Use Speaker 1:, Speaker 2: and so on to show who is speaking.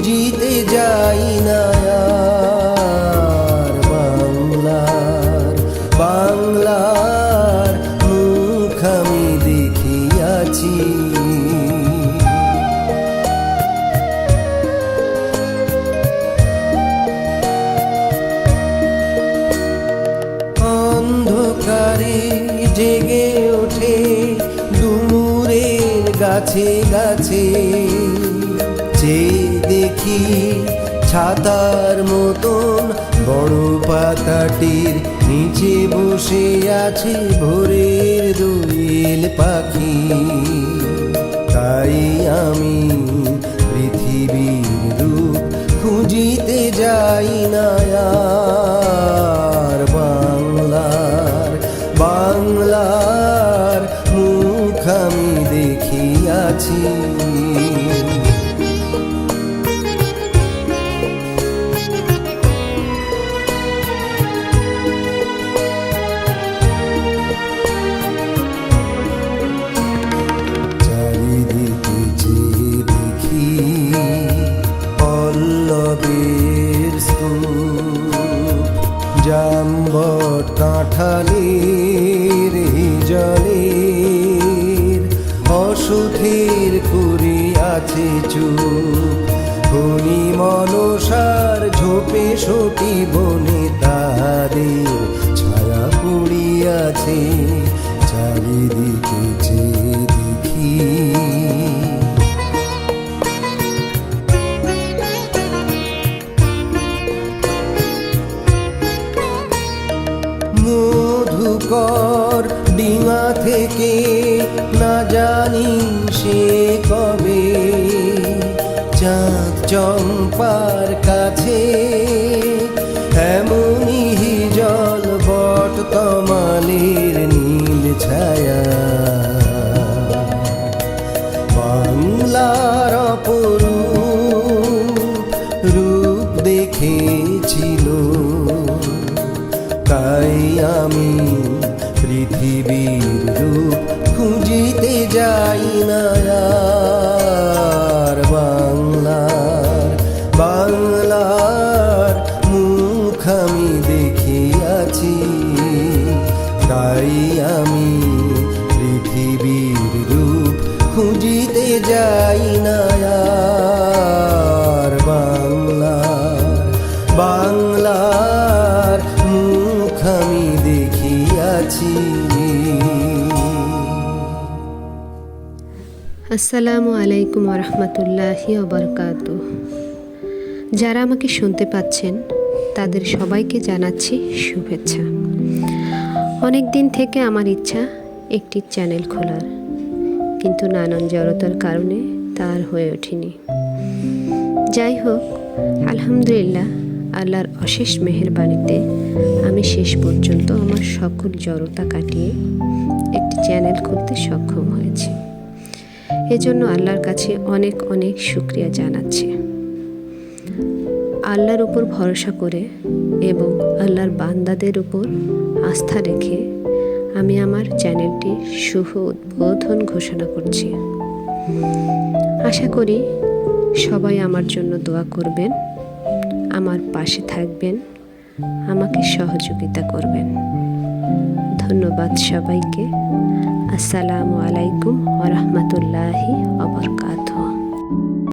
Speaker 1: খুঁজিতে যাই না আর বাংলার বাংলার মুখ আমি দেখিয়াছি। অন্ধকারে জেগে ওঠে ডুমুরের গাছে গাছে, যে দেখি ছাতার মতন বড় পাতাটির নিচে বসে আছে ভোরের দোয়েল পাখি। তাই আমি পৃথিবীর রূপ খুঁজিতে যাই না আর বাংলার বাংলার মুখ আমি দেখিয়াছি। চারিদিকে চেয়ে দেখি পল্লবের স্তূপ, জাম্বট কাঁঠালের জলের অসুখের করে আছে চুপ। ধনী মনসার ঝোপে সটি বনে তাদের ছায়া পড়িয়াছে। চারিদিকে চেয়ে দেখি মধুকর ডিঙা থেকে না জানি সে কবে চাঁদ চম্পার কাছে এমনি জল বট তমালের নীল ছায়া। বাংলার অপরূপ রূপ দেখেছিল, তাই আমি পৃথিবীর রূপ খুঁজিতে যাই না আর বাংলার বাংলার মুখ আমি দেখিয়াছি। তাই আমি পৃথিবীর রূপ খুঁজিতে যাই না আর বাংলার বাংলার মুখ আমি দেখিয়াছি।
Speaker 2: আসসালামু আলাইকুম ওরহমতুল্লাহি ওবরকাতুহ। যারা আমাকে শুনতে পাচ্ছেন তাদের সবাইকে জানাচ্ছি শুভেচ্ছা। অনেক দিন থেকে আমার ইচ্ছা একটি চ্যানেল খোলার, কিন্তু নানান জড়তার কারণে তা আর হয়ে ওঠেনি। যাই হোক, আলহামদুলিল্লাহ, আল্লাহর অশেষ মেহেরবানিতে আমি শেষ পর্যন্ত আমার সকল জড়তা কাটিয়ে একটি চ্যানেল খুলতে সক্ষম হয়েছি। এজন্য আল্লাহর কাছে অনেক অনেক শুকরিয়া জানাচ্ছি। আল্লাহর উপর ভরসা করে এবং আল্লাহর বান্দাদের উপর আস্থা রেখে আমি আমার চ্যানেলটি শুভ উদ্বোধন ঘোষণা করছি। আশা করি সবাই আমার জন্য দোয়া করবেন, আমার পাশে থাকবেন, আমাকে সহযোগিতা করবেন। ধন্যবাদ সবাইকে। আসসালামু আলাইকুম ওয়া রাহমাতুল্লাহি ওয়া বারাকাতুহু।